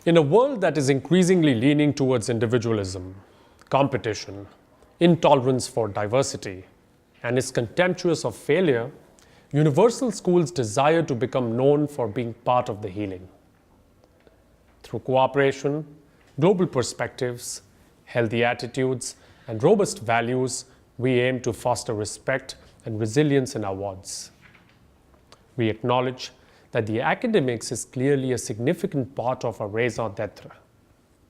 In a world that is increasingly leaning towards individualism, competition, intolerance for diversity, and is contemptuous of failure, universal schools desire to become known for being part of the healing. Through cooperation, global perspectives, healthy attitudes, and robust values, we aim to foster respect and resilience in our wards. We acknowledge that the academics is clearly a significant part of our raison d'etre.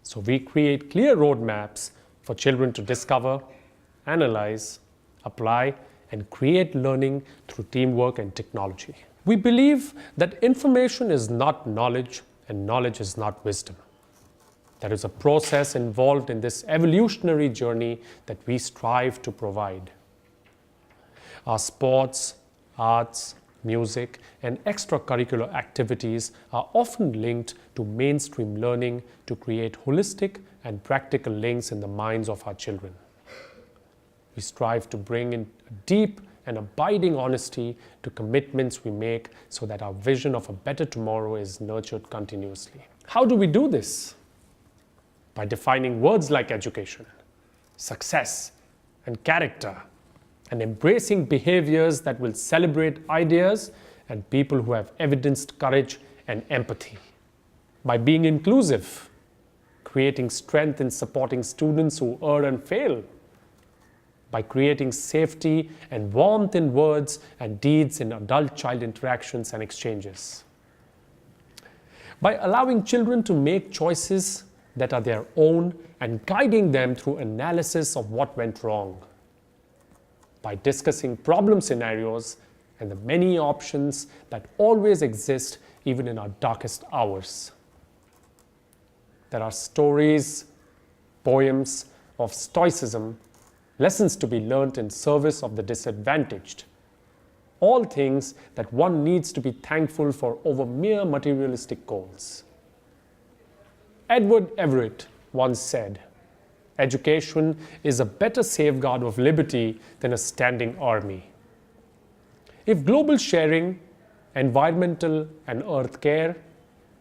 So we create clear roadmaps for children to discover, analyze, apply, and create learning through teamwork and technology. We believe that information is not knowledge and knowledge is not wisdom. There is a process involved in this evolutionary journey that we strive to provide. Our sports, arts, music, and extracurricular activities are often linked to mainstream learning to create holistic and practical links in the minds of our children. We strive to bring in a deep and abiding honesty to commitments we make so that our vision of a better tomorrow is nurtured continuously. How do we do this? By defining words like education, success, and character, and embracing behaviors that will celebrate ideas and people who have evidenced courage and empathy. By being inclusive, creating strength in supporting students who err and fail. By creating safety and warmth in words and deeds in adult-child interactions and exchanges. By allowing children to make choices that are their own and guiding them through analysis of what went wrong. By discussing problem scenarios and the many options that always exist even in our darkest hours. There are stories, poems of stoicism, lessons to be learnt in service of the disadvantaged. All things that one needs to be thankful for over mere materialistic goals. Edward Everett once said, "Education is a better safeguard of liberty than a standing army." If global sharing, environmental and earth care,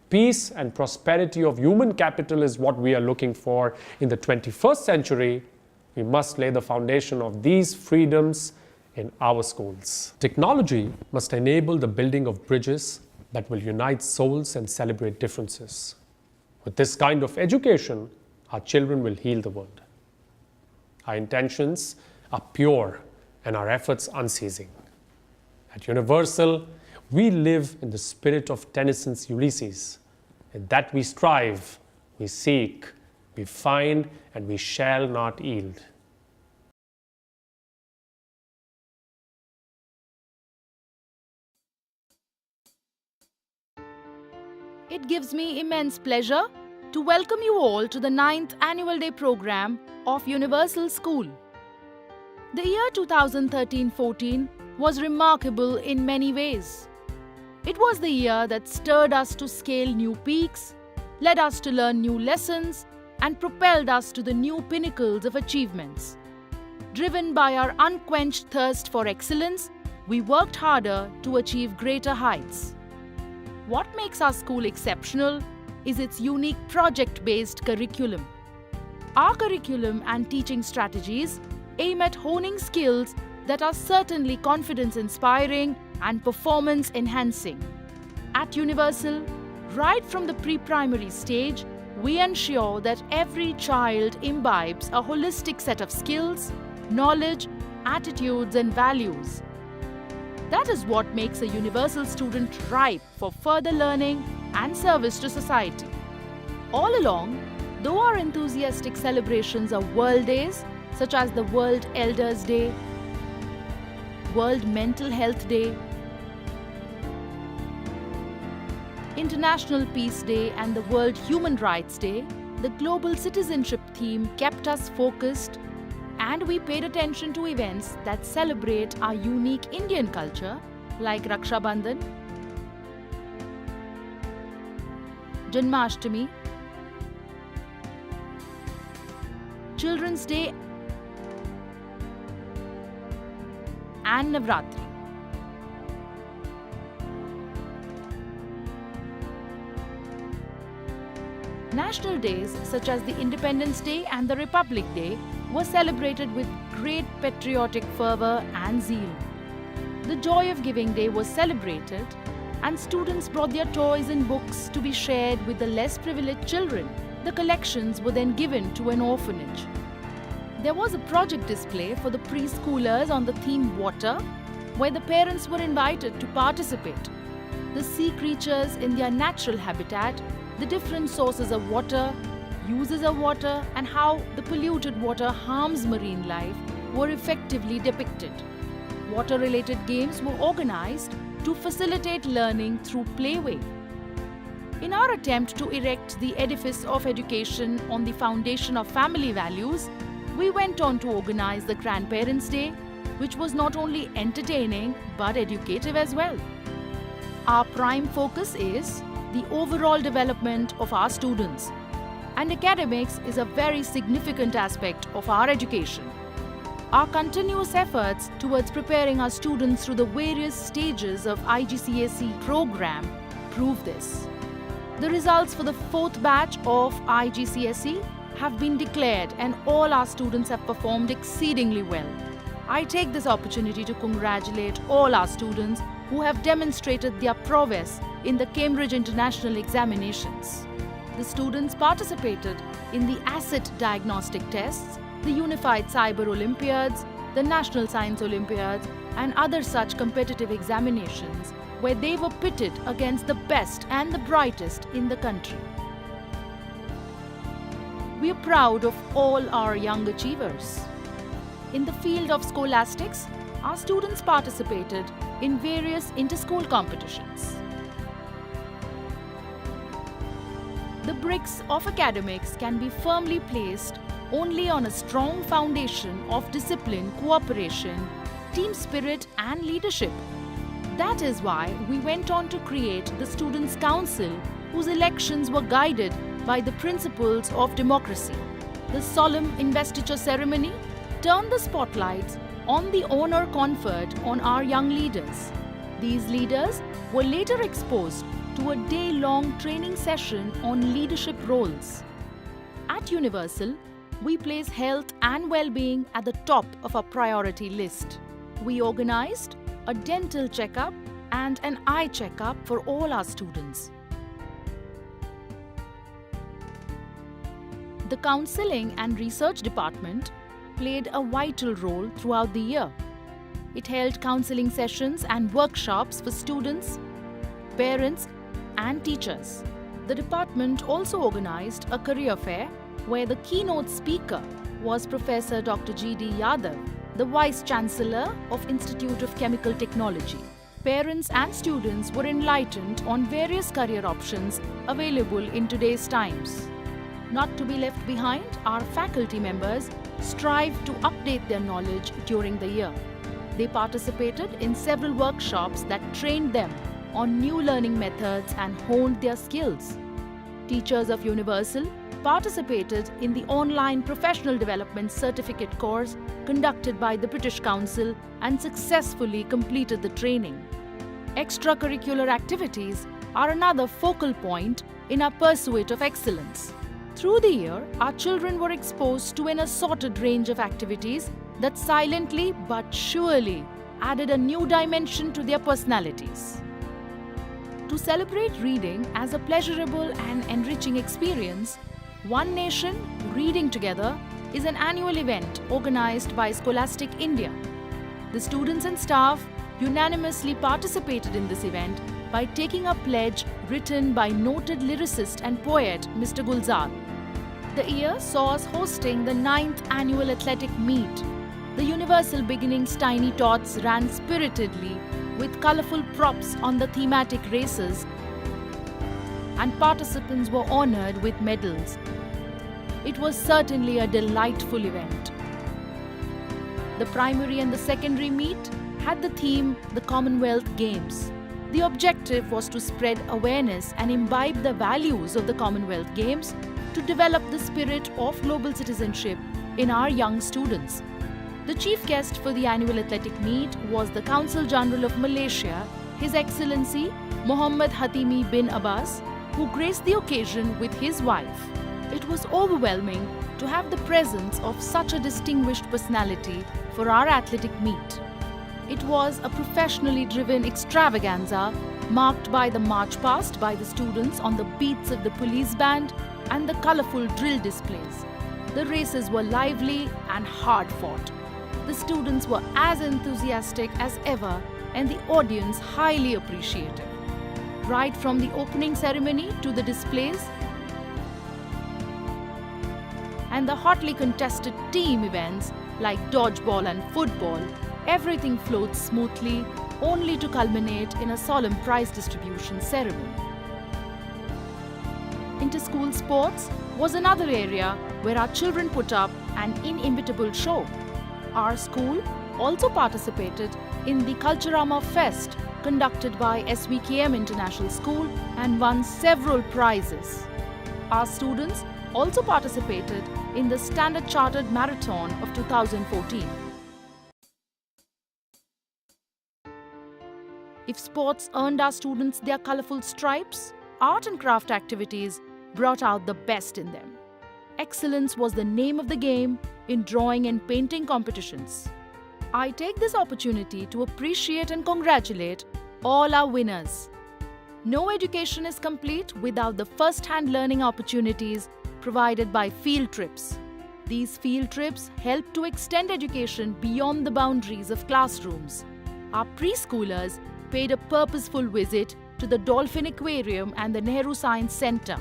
peace and prosperity of human capital is what we are looking for in the 21st century, we must lay the foundation of these freedoms in our schools. Technology must enable the building of bridges that will unite souls and celebrate differences. With this kind of education, our children will heal the world. Our intentions are pure and our efforts unceasing. At Universal, we live in the spirit of Tennyson's Ulysses. In that we strive, we seek, we find, and we shall not yield. It gives me immense pleasure to welcome you all to the 9th Annual Day program of Universal School. The year 2013-14 was remarkable in many ways. It was the year that stirred us to scale new peaks, led us to learn new lessons, and propelled us to the new pinnacles of achievements. Driven by our unquenched thirst for excellence, we worked harder to achieve greater heights. What makes our school exceptional is its unique project-based curriculum. Our curriculum and teaching strategies aim at honing skills that are certainly confidence-inspiring and performance-enhancing. At Universal, right from the pre-primary stage, we ensure that every child imbibes a holistic set of skills, knowledge, attitudes, and values. That is what makes a Universal student ripe for further learning and service to society. All along, though our enthusiastic celebrations of World Days, such as the World Elders Day, World Mental Health Day, International Peace Day, and the World Human Rights Day, the global citizenship theme kept us focused, and we paid attention to events that celebrate our unique Indian culture like Raksha Bandhan, Janmashtami, Children's Day, and Navratri. National days such as the Independence Day and the Republic Day were celebrated with great patriotic fervor and zeal. The Joy of Giving Day was celebrated, and students brought their toys and books to be shared with the less privileged children. The collections were then given to an orphanage. There was a project display for the preschoolers on the theme Water, where the parents were invited to participate. The sea creatures in their natural habitat, the different sources of water, uses of water, and how the polluted water harms marine life were effectively depicted. Water-related games were organized to facilitate learning through playway. In our attempt to erect the edifice of education on the foundation of family values, we went on to organize the Grandparents' Day, which was not only entertaining but educative as well. Our prime focus is the overall development of our students, and academics is a very significant aspect of our education. Our continuous efforts towards preparing our students through the various stages of IGCSE program prove this. The results for the fourth batch of IGCSE have been declared, and all our students have performed exceedingly well. I take this opportunity to congratulate all our students who have demonstrated their prowess in the Cambridge International Examinations. The students participated in the Asset Diagnostic Tests, the Unified Cyber Olympiads, the National Science Olympiads, and other such competitive examinations where they were pitted against the best and the brightest in the country. We are proud of all our young achievers. In the field of scholastics, our students participated in various inter-school competitions. The bricks of academics can be firmly placed only on a strong foundation of discipline, cooperation, team spirit, and leadership. That is why we went on to create the Students' Council, whose elections were guided by the principles of democracy. The solemn investiture ceremony turned the spotlights on the honor conferred on our young leaders. These leaders were later exposed to a day-long training session on leadership roles. At Universal, we place health and well-being at the top of our priority list. We organized a dental checkup and an eye checkup for all our students. The Counseling and Research Department played a vital role throughout the year. It held counseling sessions and workshops for students, parents, and teachers. The department also organized a career fair where the keynote speaker was Professor Dr. G.D. Yadav, the Vice Chancellor of Institute of Chemical Technology. Parents and students were enlightened on various career options available in today's times. Not to be left behind, our faculty members strive to update their knowledge during the year. They participated in several workshops that trained them on new learning methods and honed their skills. Teachers of Universal participated in the online professional development certificate course conducted by the British Council and successfully completed the training. Extracurricular activities are another focal point in our pursuit of excellence. Through the year, our children were exposed to an assorted range of activities that silently but surely added a new dimension to their personalities. To celebrate reading as a pleasurable and enriching experience, One Nation, Reading Together is an annual event organized by Scholastic India. The students and staff unanimously participated in this event by taking a pledge written by noted lyricist and poet Mr. Gulzar. The year saw us hosting the 9th annual athletic meet. The Universal Beginnings Tiny Tots ran spiritedly with colorful props on the thematic races, and participants were honored with medals. It was certainly a delightful event. The primary and the secondary meet had the theme the Commonwealth Games. The objective was to spread awareness and imbibe the values of the Commonwealth Games to develop the spirit of global citizenship in our young students. The chief guest for the annual athletic meet was the Consul General of Malaysia, His Excellency Muhammad Hatimi bin Abbas, who graced the occasion with his wife. It was overwhelming to have the presence of such a distinguished personality for our athletic meet. It was a professionally driven extravaganza marked by the march past by the students on the beats of the police band and the colourful drill displays. The races were lively and hard fought. The students were as enthusiastic as ever and the audience highly appreciative. Right from the opening ceremony to the displays and the hotly contested team events like dodgeball and football, everything flowed smoothly, only to culminate in a solemn prize distribution ceremony. Inter-school sports was another area where our children put up an inimitable show. Our school also participated in the Culturama Fest conducted by SVKM International School and won several prizes. Our students also participated in the Standard Chartered Marathon of 2014. If sports earned our students their colourful stripes, art and craft activities brought out the best in them. Excellence was the name of the game in drawing and painting competitions. I take this opportunity to appreciate and congratulate all our winners. No education is complete without the first-hand learning opportunities provided by field trips. These field trips help to extend education beyond the boundaries of classrooms. Our preschoolers paid a purposeful visit to the Dolphin Aquarium and the Nehru Science Centre.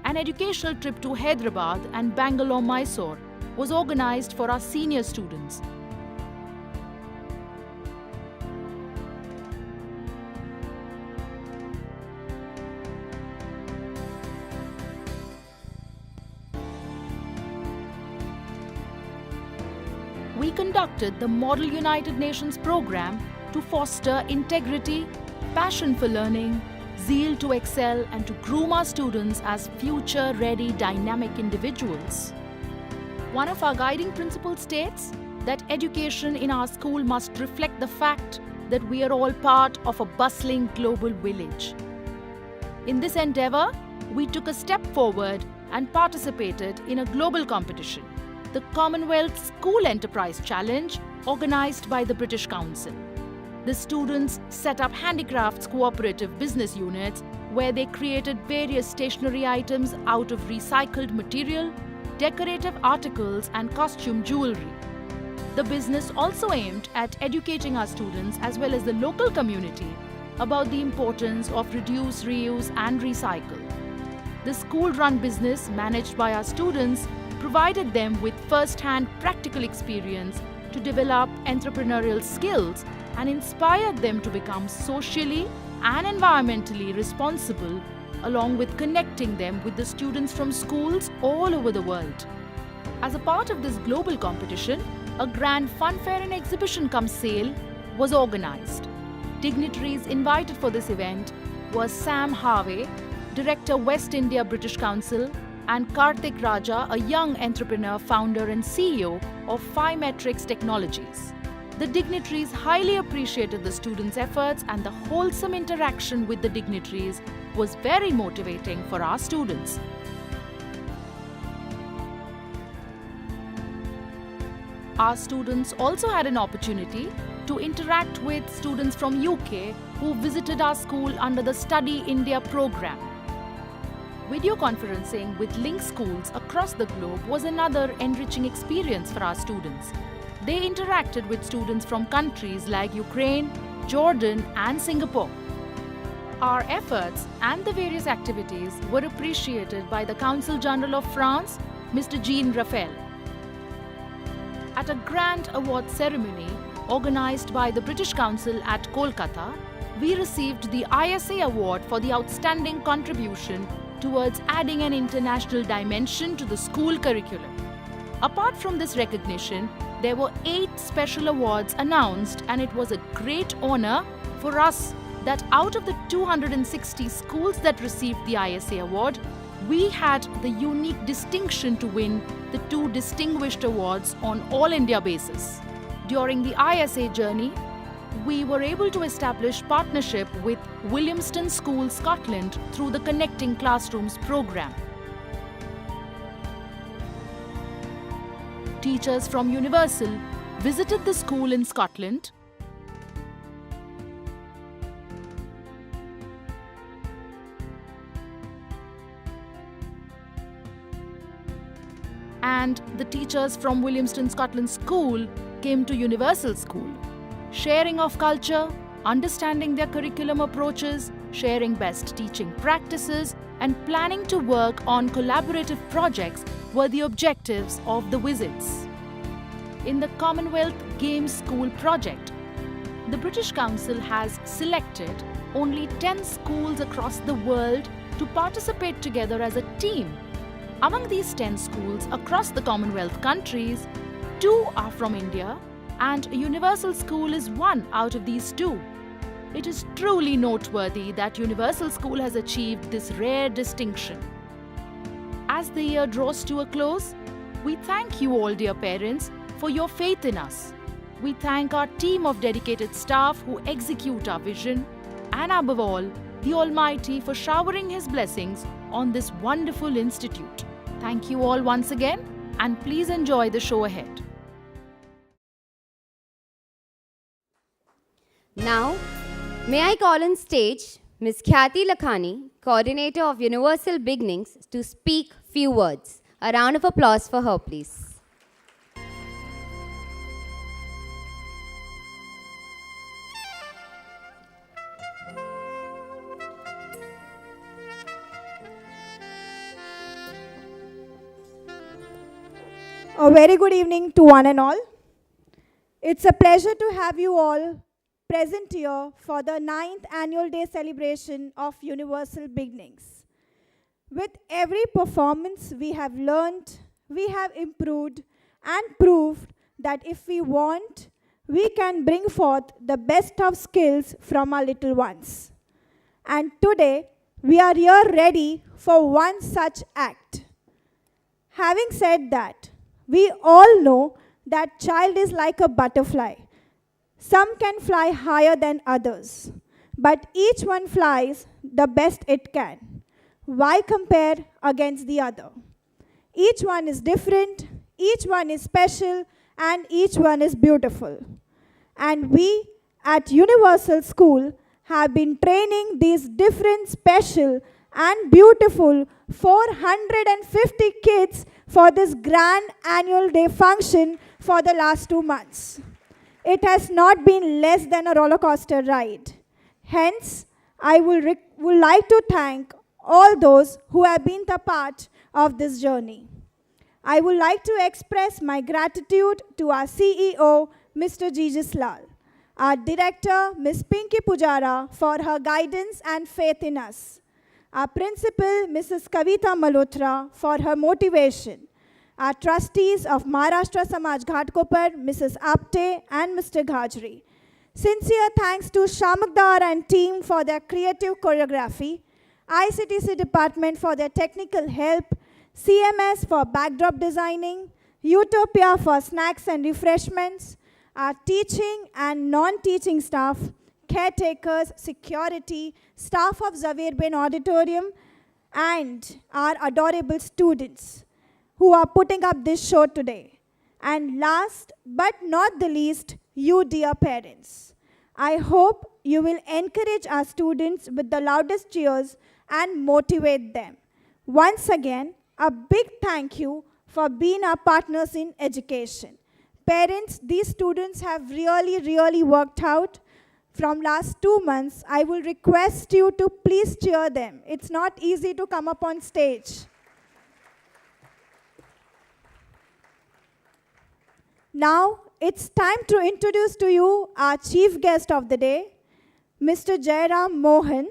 An educational trip to Hyderabad and Bangalore, Mysore was organized for our senior students. We conducted the Model United Nations program to foster integrity, passion for learning, zeal to excel, and to groom our students as future-ready, dynamic individuals. One of our guiding principles states that education in our school must reflect the fact that we are all part of a bustling global village. In this endeavour, we took a step forward and participated in a global competition, the Commonwealth School Enterprise Challenge, organised by the British Council. The students set up handicrafts cooperative business units where they created various stationery items out of recycled material, decorative articles and costume jewellery. The business also aimed at educating our students as well as the local community about the importance of reduce, reuse and recycle. The school-run business managed by our students provided them with first-hand practical experience to develop entrepreneurial skills and inspired them to become socially and environmentally responsible, along with connecting them with the students from schools all over the world. As a part of this global competition, a grand funfair and exhibition cum sale was organized. Dignitaries invited for this event were Sam Harvey, Director West India British Council, and Karthik Raja, a young entrepreneur, founder and CEO of Phi-Metrics Technologies. The dignitaries highly appreciated the students' efforts, and the wholesome interaction with the dignitaries was very motivating for our students. Our students also had an opportunity to interact with students from UK who visited our school under the Study India program. Video conferencing with link schools across the globe was another enriching experience for our students. They interacted with students from countries like Ukraine, Jordan and Singapore. Our efforts and the various activities were appreciated by the Consul General of France, Mr. Jean Raphael. At a grand award ceremony organized by the British Council at Kolkata, we received the ISA Award for the outstanding contribution towards adding an international dimension to the school curriculum. Apart from this recognition, there were 8 special awards announced, and it was a great honor for us that out of the 260 schools that received the ISA Award, we had the unique distinction to win the 2 distinguished awards on all India basis. During the ISA journey, we were able to establish partnership with Williamston School, Scotland through the Connecting Classrooms program. Teachers from Universal visited the school in Scotland and the teachers from Williamston Scotland School came to Universal School. Sharing of culture, understanding their curriculum approaches, sharing best teaching practices, and planning to work on collaborative projects were the objectives of the visits. In the Commonwealth Games School project, the British Council has selected only 10 schools across the world to participate together as a team. Among these 10 schools across the Commonwealth countries, 2 are from India, and a Universal School is one out of these 2. It is truly noteworthy that Universal School has achieved this rare distinction. As the year draws to a close, we thank you all, dear parents, for your faith in us. We thank our team of dedicated staff who execute our vision, and above all, the Almighty for showering His blessings on this wonderful institute. Thank you all once again, and please enjoy the show ahead. Now, may I call on stage Ms. Khyati Lakhani, Coordinator of Universal Beginnings, to speak few words. A round of applause for her, please. A very good evening to one and all. It's a pleasure to have you all present here for the 9th Annual Day celebration of Universal Beginnings. With every performance we have learned, we have improved and proved that if we want, we can bring forth the best of skills from our little ones. And today, we are here ready for one such act. Having said that, we all know that child is like a butterfly. Some can fly higher than others, but each one flies the best it can. Why compare against the other? Each one is different, each one is special, and each one is beautiful. And we at Universal School have been training these different, special, and beautiful 450 kids for this grand annual day function for the last 2 months. It has not been less than a roller coaster ride. Hence, I would like to thank all those who have been the part of this journey. I would like to express my gratitude to our CEO, Mr. Jijis Lal, our director, Ms. Pinky Pujara, for her guidance and faith in us, our principal, Mrs. Kavita Malhotra, for her motivation, our trustees of Maharashtra Samaj Ghatkopar, Mrs. Apte and Mr. Ghajri. Sincere thanks to Shamakdar and team for their creative choreography, ICTC department for their technical help, CMS for backdrop designing, Utopia for snacks and refreshments, our teaching and non-teaching staff, caretakers, security, staff of Zavir Bain Auditorium, and our adorable students who are putting up this show today. And last but not the least, you dear parents. I hope you will encourage our students with the loudest cheers and motivate them. Once again, a big thank you for being our partners in education. Parents, these students have really worked out. From last 2 months, I will request you to please cheer them. It's not easy to come up on stage. Now, it's time to introduce to you our chief guest of the day, Mr. Jairam Mohan.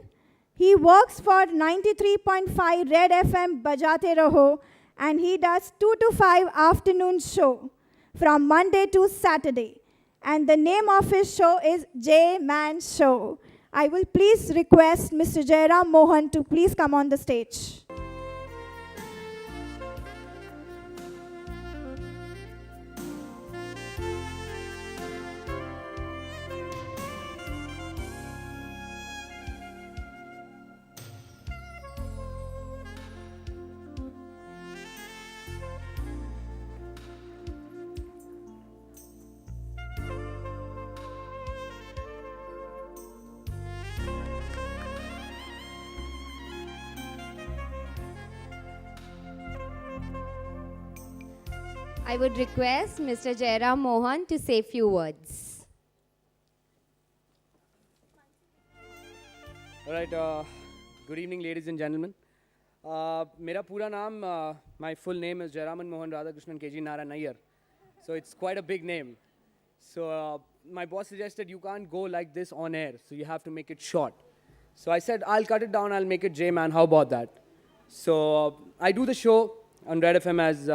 He works for 93.5 Red FM Bajate Raho, and he does 2 to 5 afternoon show from Monday to Saturday. And the name of his show is J-Man Show. I will please request Mr. Jairam Mohan to please come on the stage. I would request Mr. Jairam Mohan to say few words. All right, good evening, ladies and gentlemen. Mera pura naam, my full name is Jairaman Mohan Radhakrishnan KG Nara Nayyar. So it's quite a big name. So my boss suggested you can't go like this on air, so you have to make it short. So I said, I'll cut it down, I'll make it J-Man, how about that? So I do the show on Red FM as,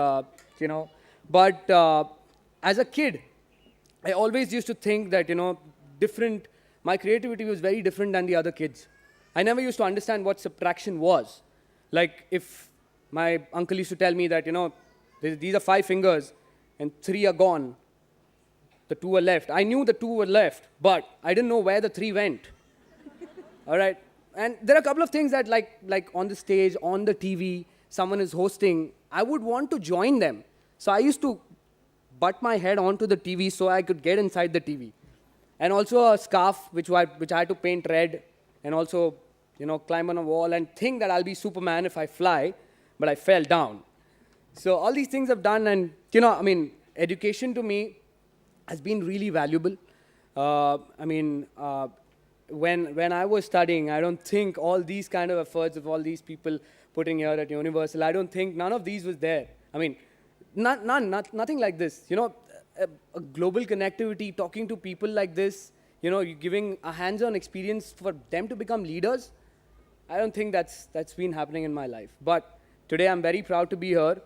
but as a kid, I always used to think that, my creativity was very different than the other kids. I never used to understand what subtraction was. Like if my uncle used to tell me that, these are 5 fingers and 3 are gone, the 2 are left. I knew the 2 were left, but I didn't know where the 3 went. All right? And there are a couple of things that like on the stage, on the TV, someone is hosting, I would want to join them. So I used to butt my head onto the TV so I could get inside the TV. And also a scarf, which I had to paint red, and also, climb on a wall and think that I'll be Superman if I fly, but I fell down. So all these things I've done, and, education to me has been really valuable. When I was studying, I don't think all these kind of efforts of all these people putting here at Universal, I don't think none of these was there. Nothing like this. A global connectivity, talking to people like this, you're giving a hands-on experience for them to become leaders. I don't think that's been happening in my life. But today I'm very proud to be here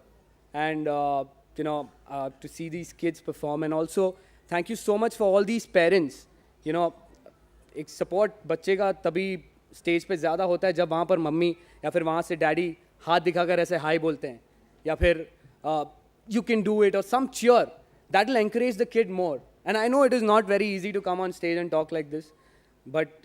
and, to see these kids perform. And also, thank you so much for all these parents. एक support बच्चे का तभी stage पे ज़्यादा होता है जब वहाँ पर मम्मी या फिर वहाँ से डैडी हाथ दिखाकर ऐसे हाई बोलते हैं या फिर you can do it or some cheer that will encourage the kid more. And I know it is not very easy to come on stage and talk like this, but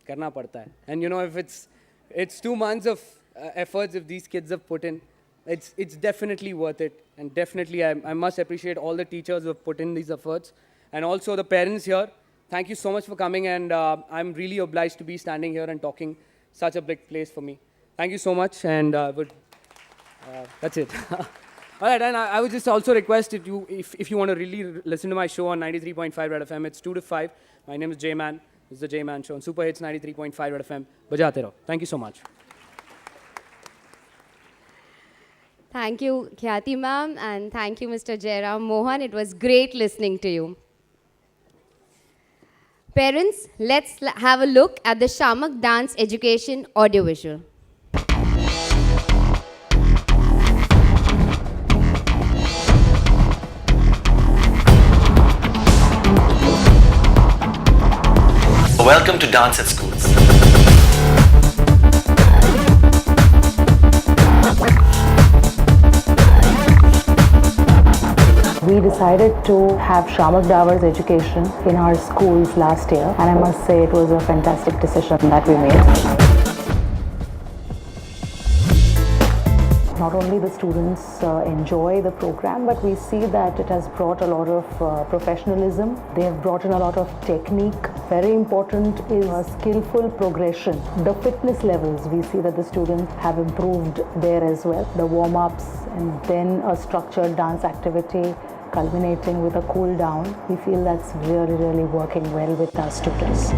करना पड़ता है. And if it's 2 months of efforts if these kids have put in, it's definitely worth it. And definitely I must appreciate all the teachers who have put in these efforts and also the parents here. Thank you so much for coming, and I'm really obliged to be standing here and talking such a big place for me. Thank you so much, and that's it. All right, and I would just also request if you want to really listen to my show on 93.5 Red FM, it's 2 to 5. My name is J-Man. This is the J-Man Show on Super Hits 93.5 Red FM. Bajate raho. Thank you so much. Thank you, Khyati ma'am, and thank you, Mr. Jairam Mohan. It was great listening to you. Parents, let's have a look at the Shamak Dance Education audiovisual. Welcome to Dance at Schools. We decided to have Shamak Davar's education in our schools last year, and I must say it was a fantastic decision that we made. Not only the students enjoy the program, but we see that it has brought a lot of professionalism. They have brought in a lot of technique. Very important is a skillful progression. The fitness levels, we see that the students have improved there as well. The warm-ups and then a structured dance activity culminating with a cool down. We feel that's really, really working well with our students.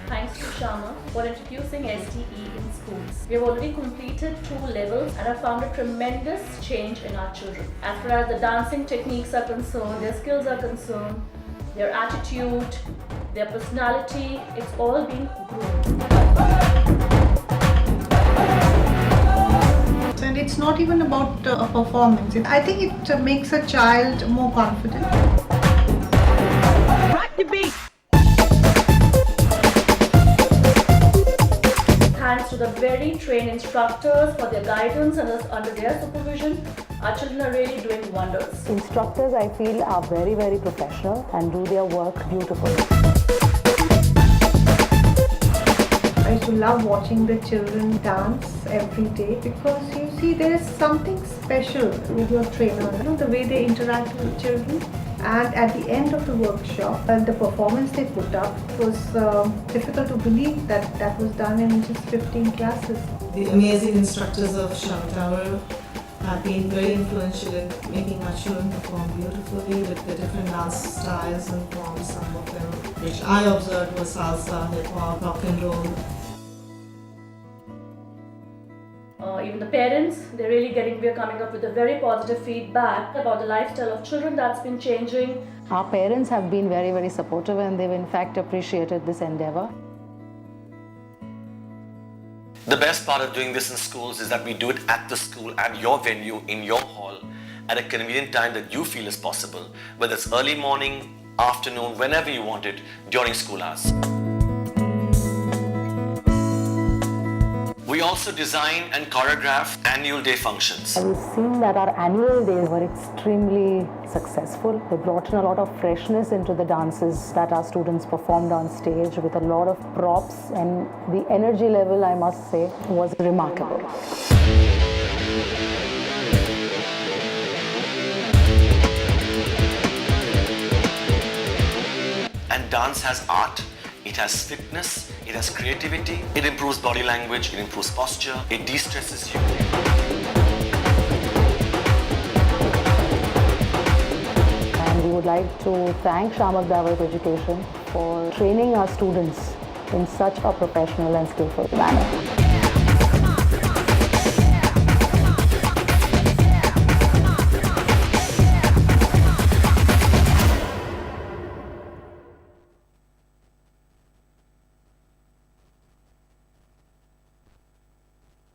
Thanks to Shama for introducing STE in schools. We have already completed 2 levels and have found a tremendous change in our children. As far as the dancing techniques are concerned, their skills are concerned, their attitude, their personality, it's all been groomed. And it's not even about a performance. I think it makes a child more confident. Rock the beat! Thanks to the very trained instructors for their guidance and under their supervision, our children are really doing wonders. Instructors, I feel, are very, very professional and do their work beautifully. I used to love watching the children dance every day because you see there is something special with your trainer, the way they interact with children. And at the end of the workshop, the performance they put up was difficult to believe that was done in just 15 classes. The amazing instructors of Shami Tower have been very influential in making our children perform beautifully with the different dance styles and forms, some of them which I observed was salsa, hip hop, rock and roll. Even the parents, we're coming up with a very positive feedback about the lifestyle of children that's been changing. Our parents have been very, very supportive, and they've in fact appreciated this endeavor. The best part of doing this in schools is that we do it at the school, at your venue, in your hall, at a convenient time that you feel is possible, whether it's early morning, afternoon, whenever you want it, during school hours. We also design and choreograph annual day functions. We've seen that our annual days were extremely successful. They brought in a lot of freshness into the dances that our students performed on stage with a lot of props, and the energy level, I must say, was remarkable. And dance has art, it has fitness, it has creativity, it improves body language, it improves posture, it de-stresses you. And we would like to thank Shamak Davat Education for training our students in such a professional and skillful manner.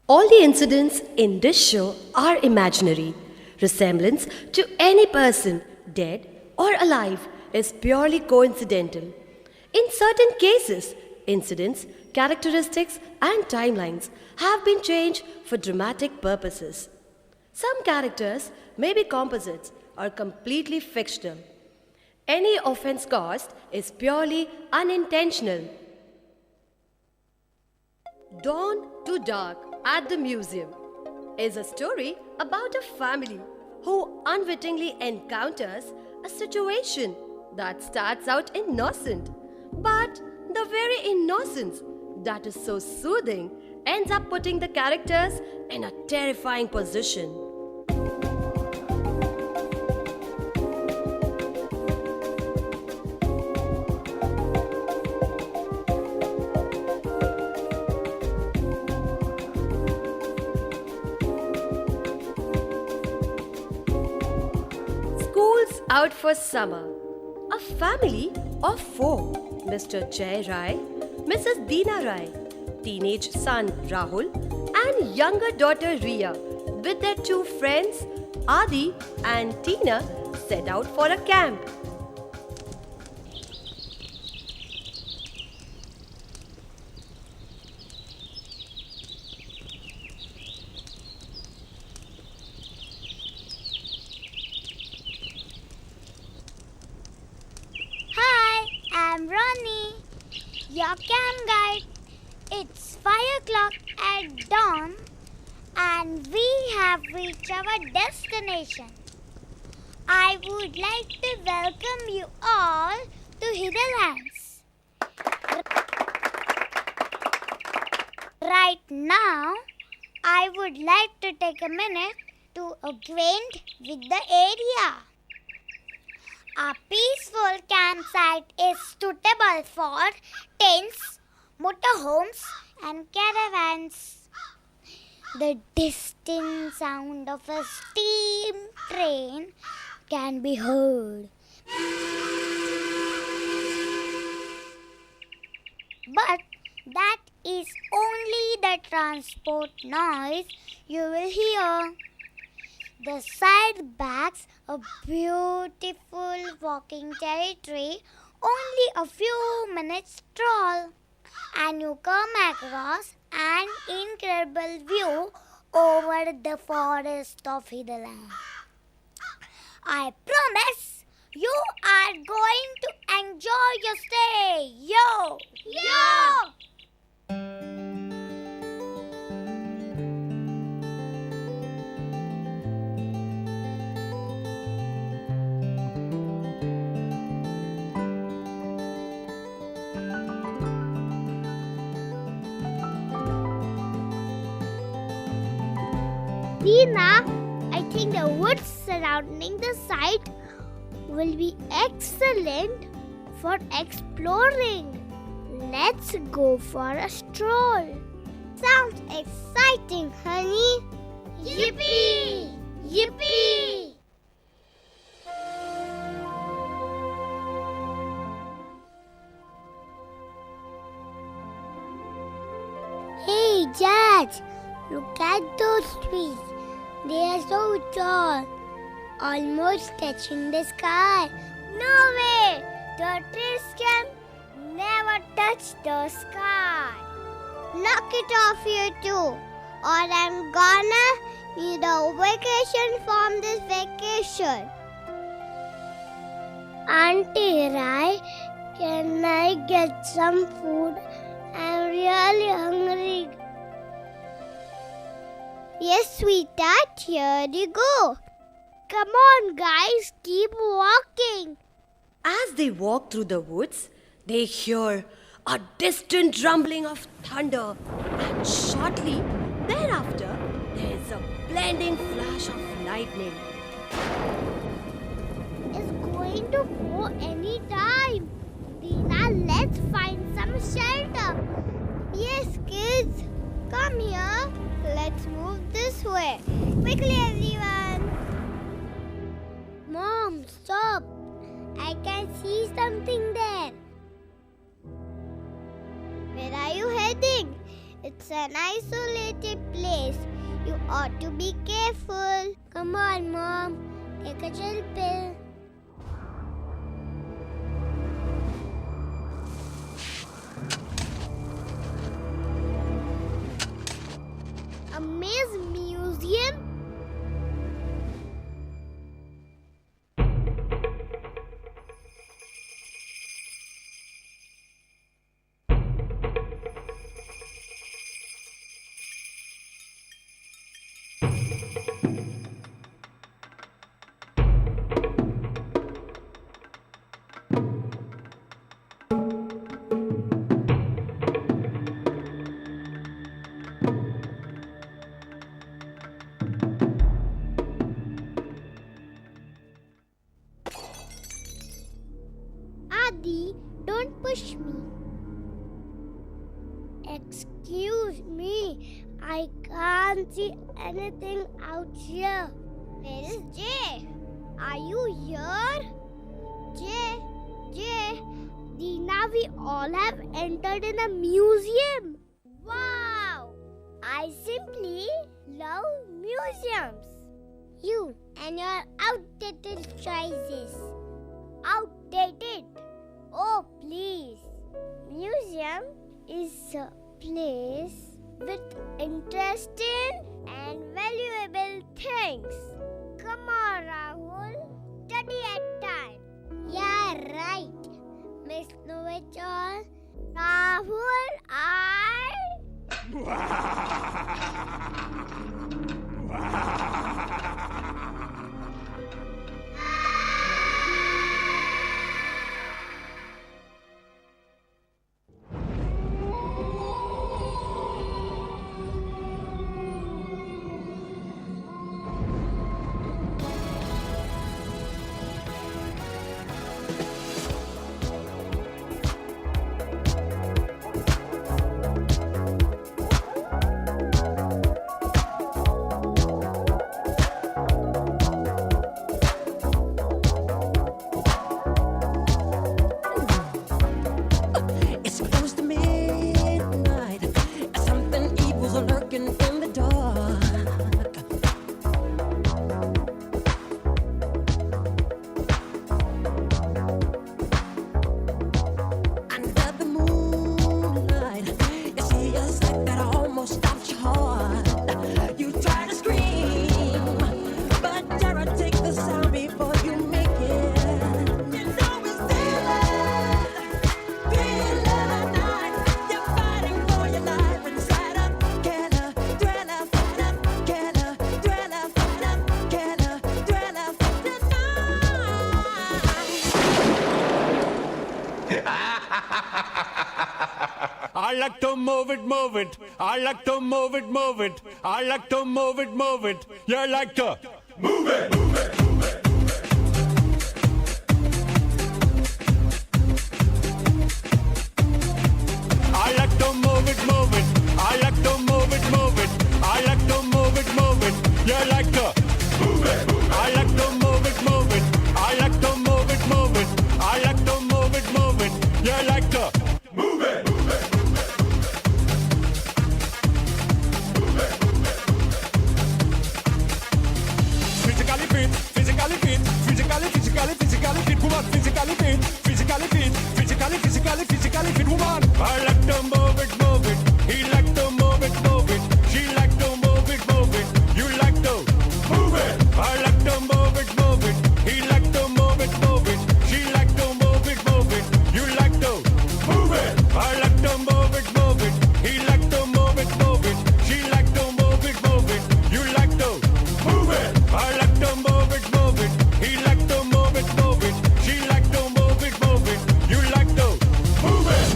All the incidents in this show are imaginary. Resemblance to any person, dead or alive, is purely coincidental. In certain cases, incidents, characteristics, and timelines have been changed for dramatic purposes. Some characters may be composites or completely fictional. Any offense caused is purely unintentional. Dawn to Dark at the Museum is a story about a family who unwittingly encounters a situation that starts out innocent, but the very innocence that is so soothing ends up putting the characters in a terrifying position. Out for summer. A family of 4: Mr. Jay Rai, Mrs. Deena Rai, teenage son Rahul, and younger daughter Riya, with their 2 friends Adi and Tina, set out for a camp. I'm Ronnie, your camp guide. It's 5 o'clock at dawn and we have reached our destination. I would like to welcome you all to Hitherlands. Right now, I would like to take a minute to acquaint with the area. A peaceful campsite is suitable for tents, motorhomes and caravans. The distant sound of a steam train can be heard. But that is only the transport noise you will hear. The side backs a beautiful walking territory, only a few minutes stroll, and you come across an incredible view over the forest of Hitherland. I promise you are going to enjoy your stay. Yo! Yo! Dina, I think the woods surrounding the site will be excellent for exploring. Let's go for a stroll. Sounds exciting, honey. Yippee! Yippee! Hey, Judge, look at those trees. They are so tall, almost touching the sky. No way! The trees can never touch the sky. Knock it off, you two, or I'm gonna need a vacation from this vacation. Auntie Rai, can I get some food? I'm really hungry. Yes, sweetheart, here you go. Come on, guys, keep walking. As they walk through the woods, they hear a distant rumbling of thunder, and shortly thereafter, there is a blinding flash of lightning. It's going to go any time. Dina, let's find some shelter. Yes, kids, come here. Let's move this way. Quickly, everyone. Mom, stop. I can see something there. Where are you heading? It's an isolated place. You ought to be careful. Come on, Mom. Take a chill pill. A maze museum? Adi, don't push me. Excuse me, I can't see anything out here. Where is Jay? Are you here? Jay, Dina, we all have entered in a museum. Wow! I simply love museums. You and your outdated choices. Outdated? Oh, please. Museum is a place with interesting and valuable things. Come on, Rahul. Study at time. Yeah, right. Miss Novachal. Rahul, I like to move it, move it. I like to move it, move it. I like to move it, move it. You like to move it. I like to move it, move it. I like to move it, move it. I like to move it, move it. You like to move it. I like to move it, move it. I like to move it, move it. I like to move it, move it. You like to move it. Physically fit, physically fit, physically fit, woman. Physically fit, physically fit, physically fit, woman. I like to move it, move it. He like to move it, move it. She like to move it, move it. You like to move it. I like to move it, move it. He like to move it, move it. She like to move it, move it. You like to move it. I like to move it, move it. He like to move it, move it. She like to move it, move it. You like to move it. I like to move it, move it. He like to move it, move it. She like to move it, move it. You like to move it.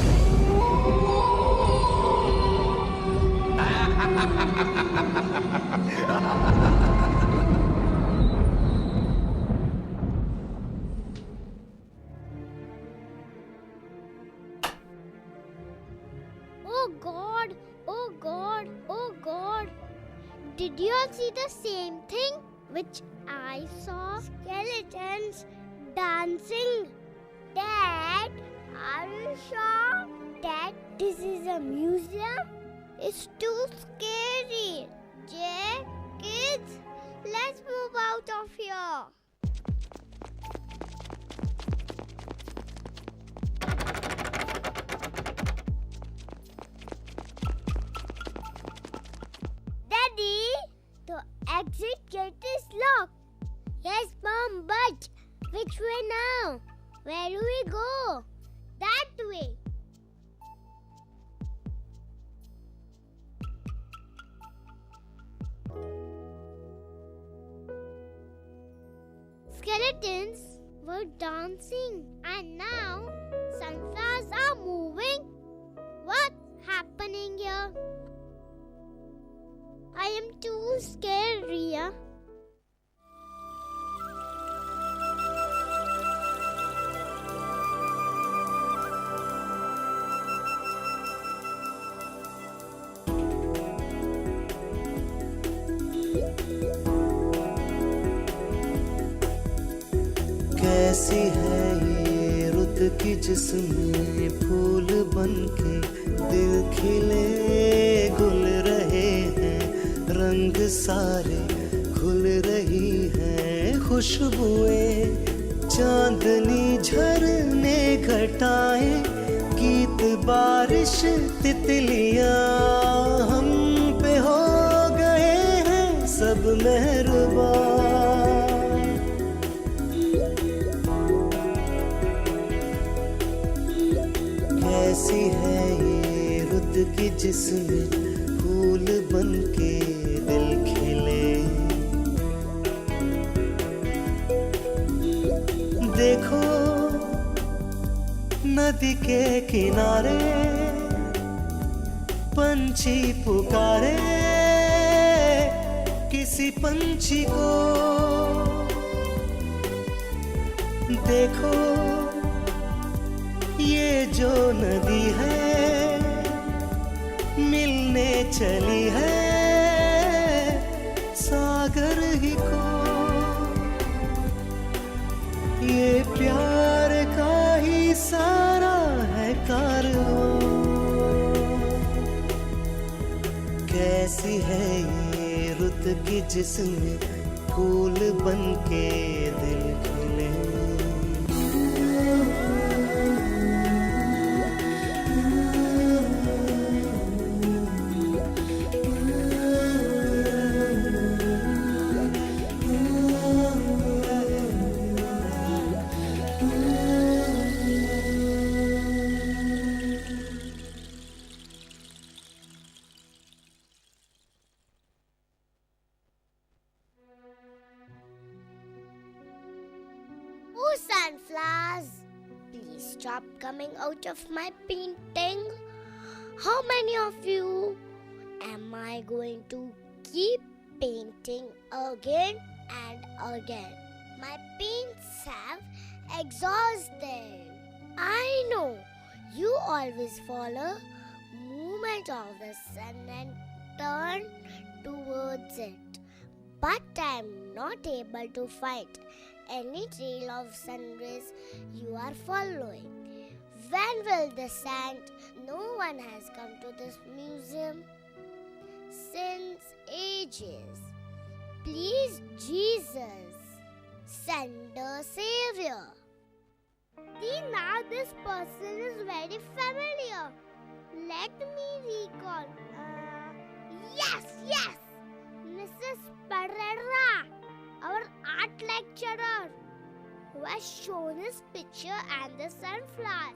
Oh God, oh God, oh God. Did you all see the same thing which I saw? Skeletons dancing. Dad, are you sure that this is a museum? It's too scary. Jay, kids, let's move out of here. Daddy, the exit gate is locked. Yes, Mom, but which way now? Where do we go? That way. Skeletons were dancing and now sunflowers are moving. What's happening here? I am too scared, Ria. कैसी है ये रुत की जिसमें फूल बनके दिल खिले गुल रहे हैं, रंग सारे खुल रही हैं खुशबुएं, चांदनी झरने घटाएं, गीत बारिश तितलियां हम पे हो गए हैं सब मेहरबान। कैसी है ये रुत की जिसमें फूल बनके दिल खिले, देखो नदी के किनारे पंछी पुकारे किसी पंछी को, देखो ये जो नदी है मिलने चली है सागर ही को, ये प्यार का ही सारा है कारवां। कैसी है ये रुत की जिसमें फूल बनके दिल खिले। Oh, sunflowers, please stop coming out of my painting. How many of you am I going to keep painting again and again. My paints have exhausted. I know you always follow movement of the sun and turn towards it. But I'm not able to find any trail of sun rays you are following. When will this end? No one has come to this museum since ages. Please, Jesus, send a savior. See, now this person is very familiar. Let me recall. Yes, Mrs. Pereira, our art lecturer, who has shown his picture and the sunflowers.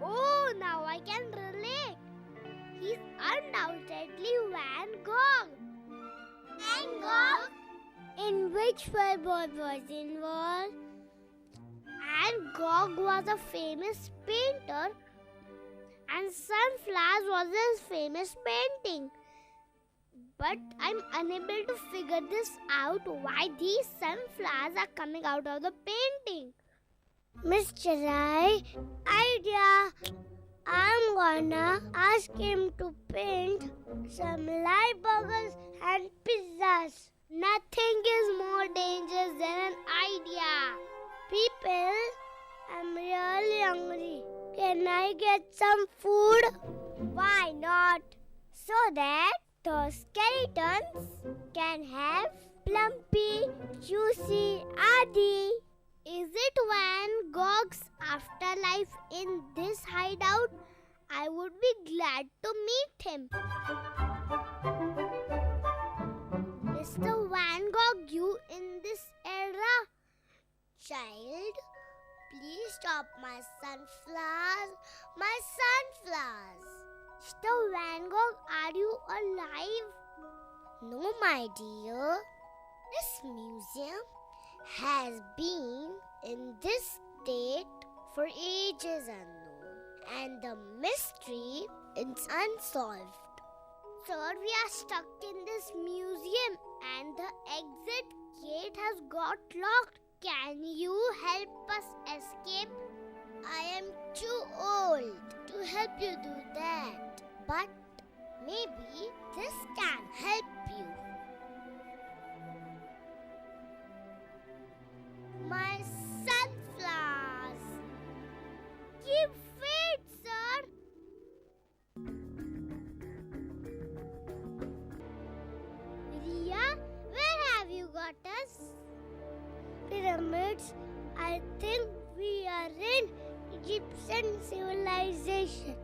Oh, now I can relate. He's undoubtedly Van Gogh. Van Gogh? In which Van Gogh was involved? Van Gogh was a famous painter and Sunflowers was his famous painting. But I'm unable to figure this out, why these sunflowers are coming out of the painting. Mr. Rai, idea. I'm gonna ask him to paint some live burgers and pizzas. Nothing is more dangerous than an idea. People, I'm really hungry. Can I get some food? Why not? So that the skeletons can have plumpy, juicy adi. Is it Van Gogh's afterlife in this hideout? I would be glad to meet him. Mr. Van Gogh, you in this era? Child, please stop my sunflowers. My sunflowers. Mr. Van Gogh, are you alive? No, my dear. This museum has been in this state for ages unknown, and the mystery is unsolved. Sir, we are stuck in this museum and the exit gate has got locked. Can you help us escape? I am too old to help you do that, but maybe this can help you. My sunflowers! Keep fit, sir! Ria, where have you got us? Pyramids. I think we are in Egyptian civilization.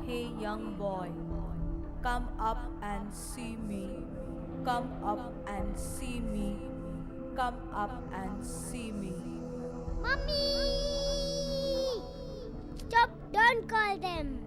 Hey young boy, come up and see me. Come up and see me. Come up and see me. Mummy! Stop, don't call them.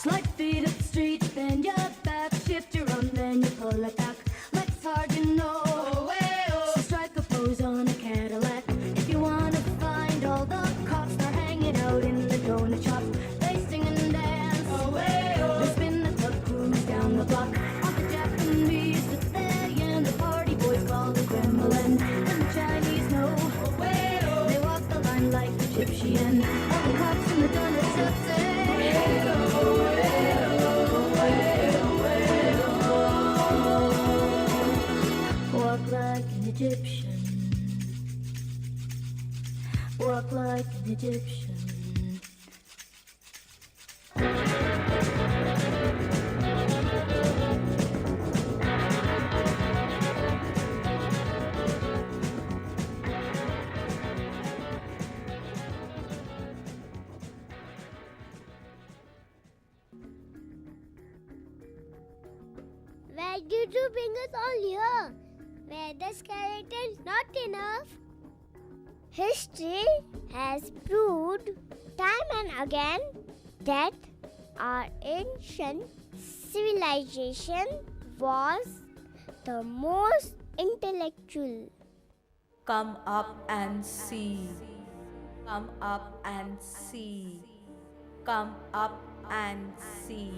Like feet up the street, bend your back, shift your arm, then you pull it back. Legs hard, you know. So strike a pose on a Cadillac. If you wanna find all the cops, they're hanging out in the donut shop. They sing and dance. They spin the club cruise down the block. All the Japanese sit there and the party boys call the Kremlin. And the Chinese know. They walk the line like Egyptian. All the cops in the donut shop say. Walk like an Egyptian. Walk like an Egyptian. Why did you bring us all here? Where the skeleton's not enough? History has proved time and again that our ancient civilization was the most intellectual. Come up and see. Come up and see. Come up and see.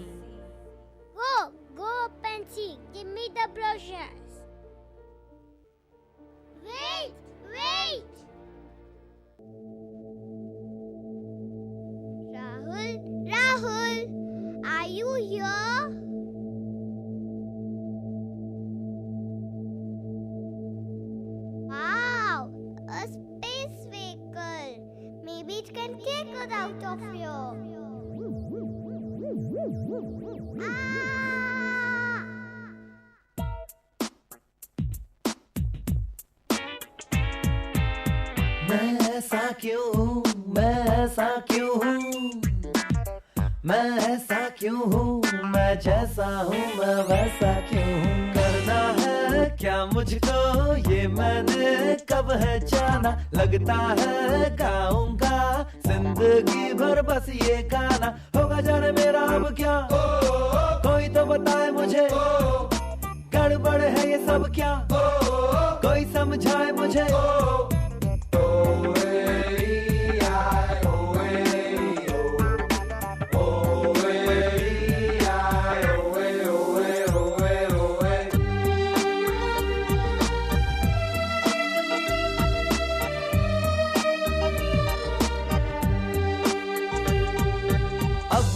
Go up and see. Give me the brochures. Wait! Rahul, are you here? Wow, a space vehicle. Maybe it can take us out of here. मैं ऐसा क्यों हूँ, मैं ऐसा क्यों हूँ, मैं ऐसा क्यों हूँ, मैं जैसा हूँ मैं वैसा क्यों हूँ। करना है क्या मुझको ये मैंने कब है जाना, लगता है गाऊंगा जिंदगी भर बस ये गाना। होगा जाने मेरा अब क्या, कोई तो बताए मुझे, गड़बड़ है ये सब क्या, कोई समझाए मुझे।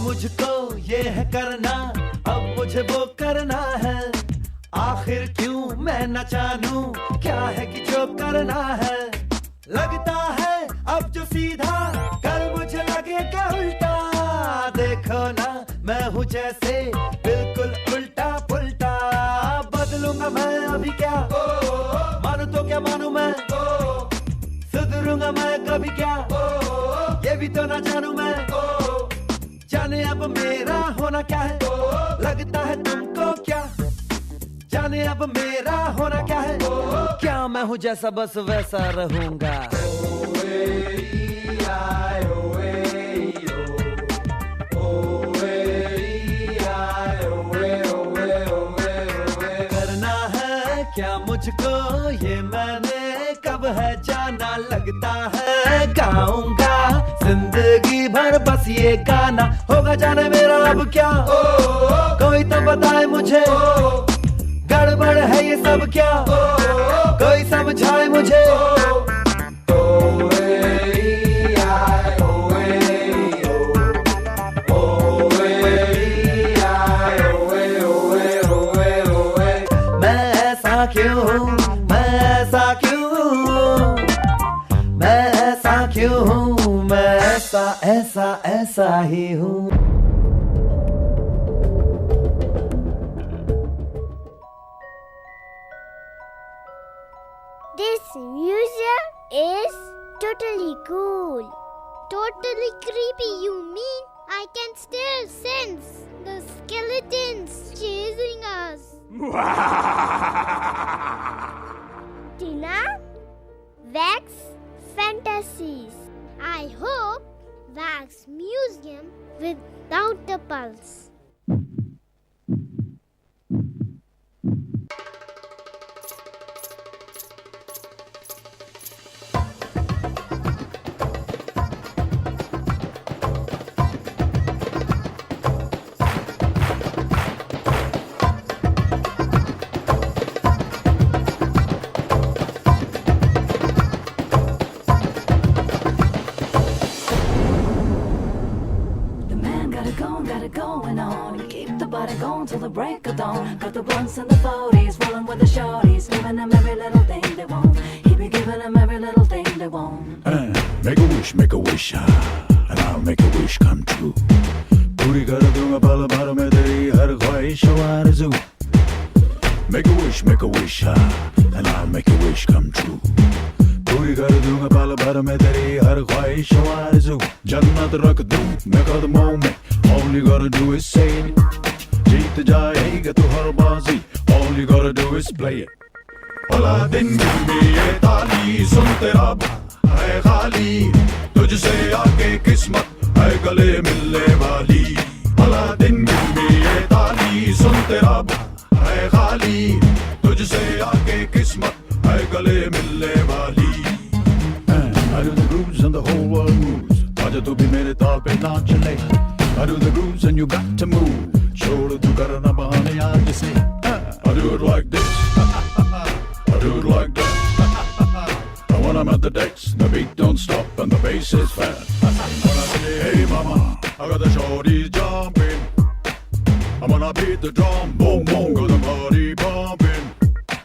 मुझको ये है करना, अब मुझे वो करना है। आखिर क्यों मैं न जानूं क्या है कि जो करना है। लगता है अब जो सीधा कल मुझे लगेगा उल्टा। देखो ना मैं हूँ जैसे बिल्कुल उल्टा पुल्टा। बदलूंगा मैं अभी क्या, मानू तो क्या मानू मैं, सुधरूंगा मैं कभी क्या, ये भी तो ना जानू मैं। जाने अब मेरा होना क्या है, लगता है तुमको क्या, जाने अब मेरा होना क्या है। क्या मैं हूँ जैसा बस वैसा रहूंगा। करना है क्या मुझको ये मैंने कब है जाना। लगता है गाऊंगा जिंदगी भर बस ये गाना। होगा जाने मेरा अब क्या, कोई तो बताए मुझे, गड़बड़ है ये सब क्या, कोई समझाए मुझे। मैं ऐसा क्यों हूँ, मैं ऐसा क्यों हूँ, मैं ऐसा क्यों हूँ, मैं ऐसा ऐसा ऐसा ही हूँ। This museum is totally cool. Totally creepy, you mean? I can still sense the skeletons chasing us. Tina, Wax Fantasies. I hope wax museum without a pulse. Got it going on. You keep the body going till the break of dawn. Got the blunts and the 40s, rolling with the shorties, giving them every little thing they want. He be giving them every little thing they want. Make a wish, and I'll make a wish come true. पूरी कर दूंगा पल भर में तेरी हर ख्वाहिश आरज़ू. Make a wish, and I'll make a wish come true. पूरी कर दूंगा पल भर में तेरी हर ख्वाहिश आरज़ू. जन्नत रख दूं मैं कदमों में. All you gotta do is say it. जीत जाएगा तू हर बाजी. All you gotta do is play it. Aladdin में ये ताली सुन तेरा है खाली. तुझसे आके किस्मत है गले मिलने वाली. अलादीन में ये ताली सुन तेरा है खाली. तुझसे आके किस्मत है गले मिलने वाली. I do the grooves and the whole world moves. आजा तू भी मेरे ताल पे नाच ले. I do the grooves and you got to move. छोड़ तू करना बहाने आज से. I do it like this. I do it like that. And when I'm at the decks, the beat don't stop and the bass is fat. When I say, hey mama, I got the shorties jumping. I'm gonna beat the drum, boom boom, got the party pumping.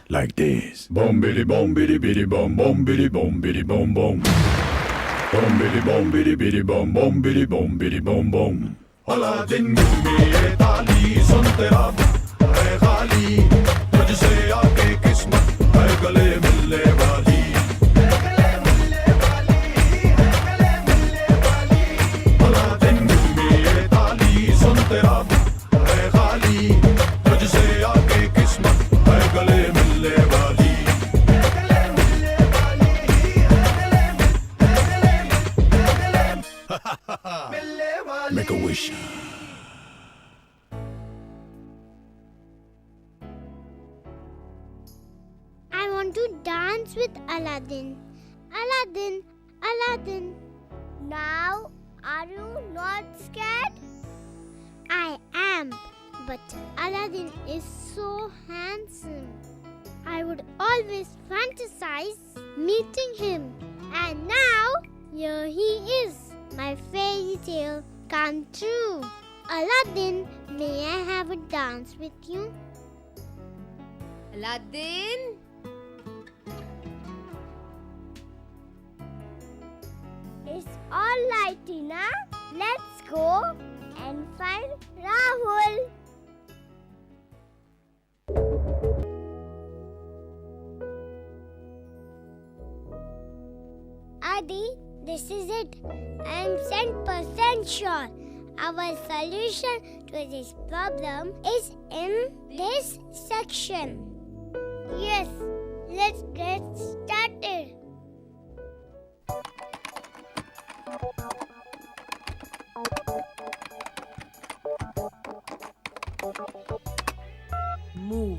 Like this. Boom biddy boom biddy biddy boom boom biddy boom biddy boom boom. Boom biddy boom biddy biddy boom boom biddy boom biddy boom boom. Aladdin में ये ताली सुन तेरा है खाली. तुझसे आके किस्मत है गले मिलने वाली. अलादीन में ये ताली सुन तेरा है खाली. तुझसे आके किस्मत है गले मिलने वाली. Make a wish. I want to dance with Aladdin. Aladdin, Aladdin. Now, are you not scared? I am, but Aladdin is so handsome. I would always fantasize meeting him. And now, here he is. My fairy tale come true. Aladdin, may I have a dance with you? Aladdin? It's all right, Tina. Let's go and find Rahul. Adi, this is it. I am 100% sure. Our solution to this problem is in this section. Yes, let's get started. Move.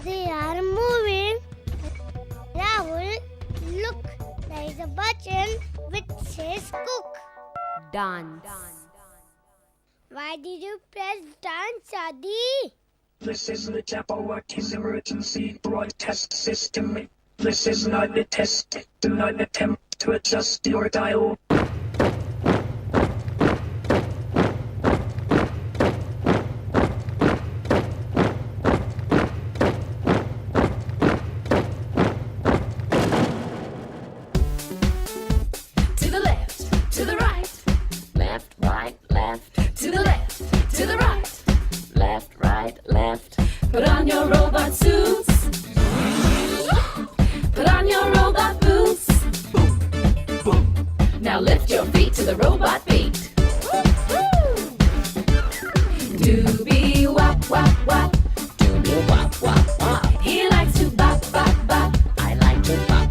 They are moving. Rahul, look, there is a button which says cook. Dance. Why did you press dance, Adi? This is the Jabberwocky's emergency broadcast system. This is not a test. Do not attempt to adjust your dial. To the left, to the right, left, right, left. To the left, to the right, left, right, left. Put on your robot suits. Put on your robot boots. Now lift your feet to the robot beat. Doobie wop wop wop. Doobie wop wop wop. He likes to bop bop bop. I like to bop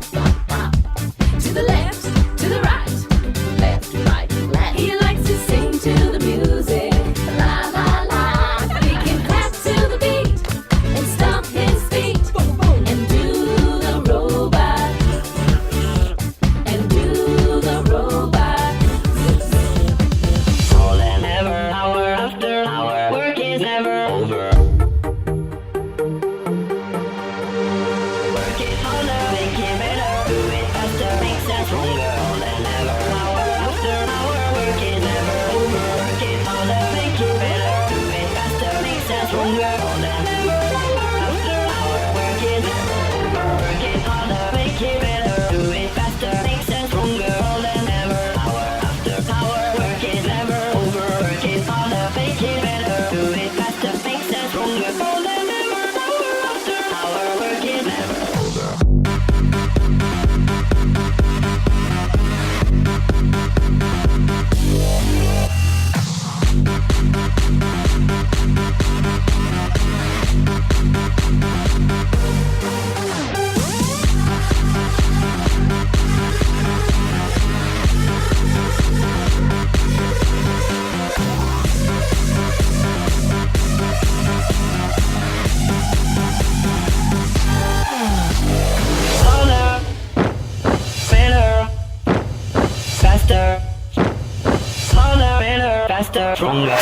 faster, stronger.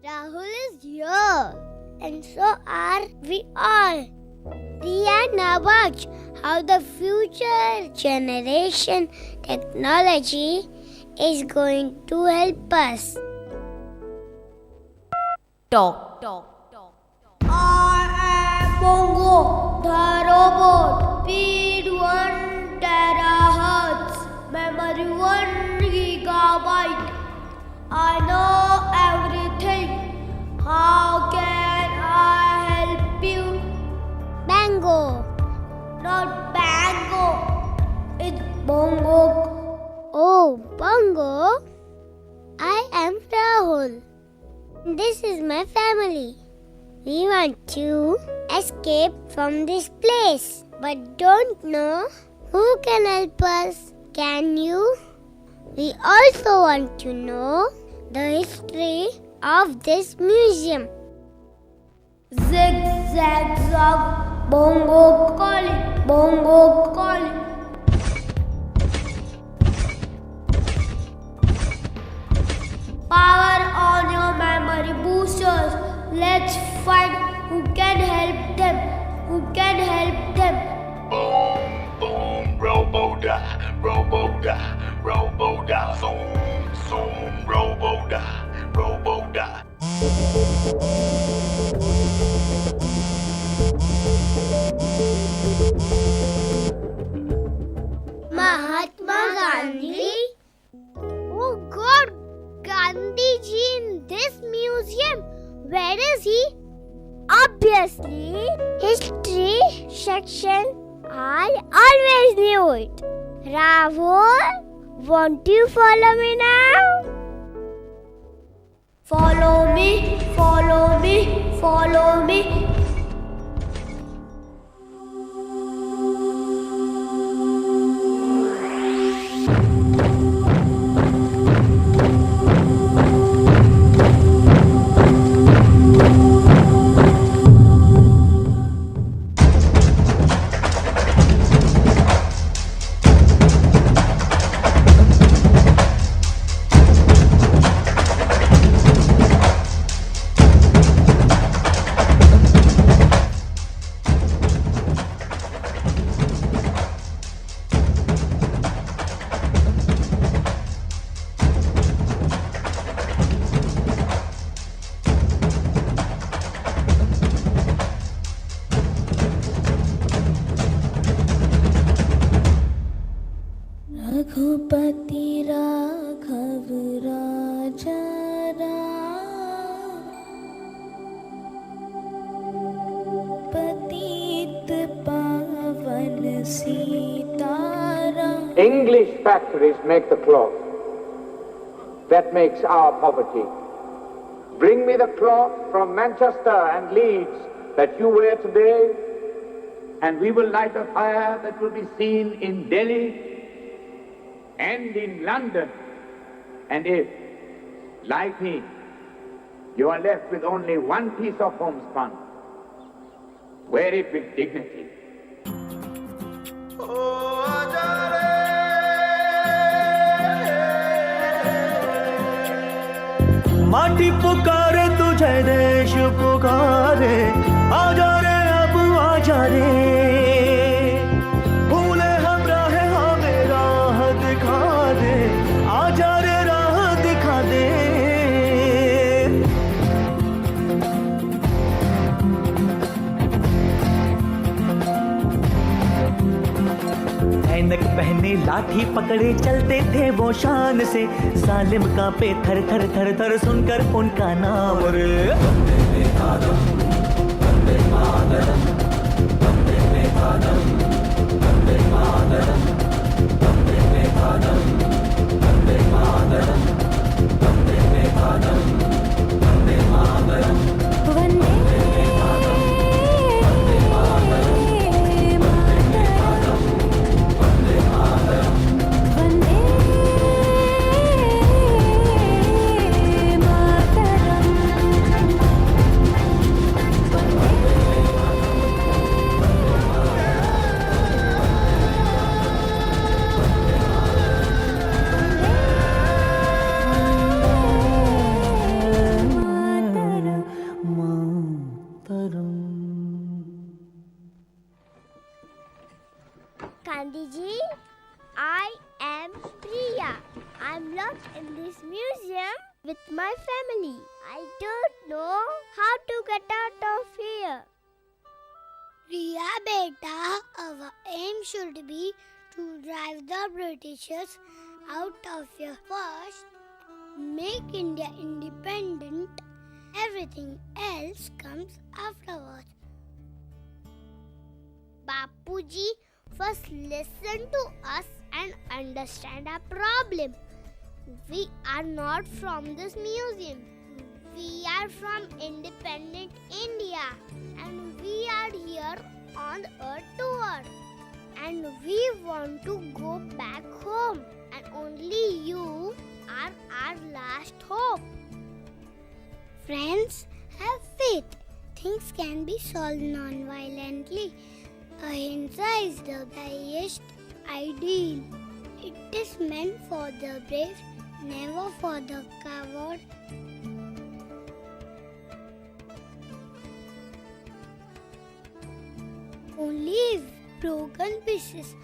Rahul is here, and so are we all. Riya, now watch how the future generation technology is going to help us. Talk. I am Bongo, the robot. Speed 1 terahertz, memory 1 gigabyte. I know everything. How can I help you? Bango. Not Bango. It's Bongo. Oh, Bongo. I am Rahul. This is my family. We want to escape from this place, but don't know who can help us. Can you? We also want to know the history of this museum. Zig, zag, zag, bongo calling, bongo calling. Power on your memory boosters. Let's find who can help them. Who can help them? Boom, boom, robo-da, robo-da, robo-da, zoom, zoom, robo-da, robo-da. Mahatma Gandhi? Oh God, Gandhi ji in this museum. Where is he? Obviously, history section. I always knew it. Rahul, won't you follow me now? Follow me, follow me, follow me. Raghupati Raghav राजा पतित पावन Sitaram. English factories make the cloth. That makes our poverty. Bring me the cloth from Manchester and Leeds that you wear today, and we will light a fire that will be seen in Delhi and in London. And if, like me, you are left with only one piece of homespun, wear it with dignity. माटी पुकारे तुझे देश पुकारे आजा रे अब आजा रे भूले हम राह हमें राह दिखा दे आजा रे राह दिखा दे ऐनक पहने लाठी पकड़े चलते थे वो शान से सालिम कांपे थर थर थर थर सुनकर उनका नाम रे Vande Mataram Vande Mataram Vande Mataram Vande Mataram Vande Mataram Vande Mataram Vande Mataram Vande Mataram Gandhiji. I am Priya. I'm locked in this museum with my family. I don't know how to get out of here. Priya beta, our aim should be to drive the Britishers out of here first, make India independent, everything else comes afterwards. Bapuji, first listen to us and understand our problem. We are not from this museum. We are from independent India and we are here on a tour. And we want to go back home and only you are our last hope. Friends, have faith. Things can be solved non-violently. Ahimsa is the highest ideal. It is meant for the brave, never for the coward. Only if broken pieces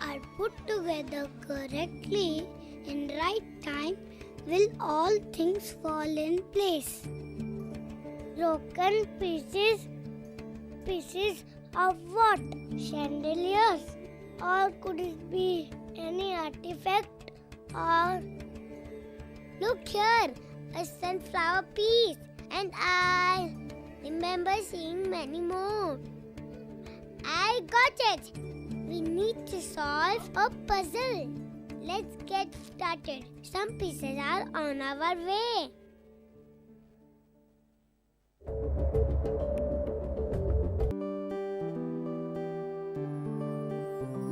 are put together correctly in right time will all things fall in place. Broken pieces? Pieces of what? Chandeliers? Or could it be any artifact? Or look here, a sunflower piece. And I remember seeing many more. I got it. We need to solve a puzzle. Let's get started. Some pieces are on our way.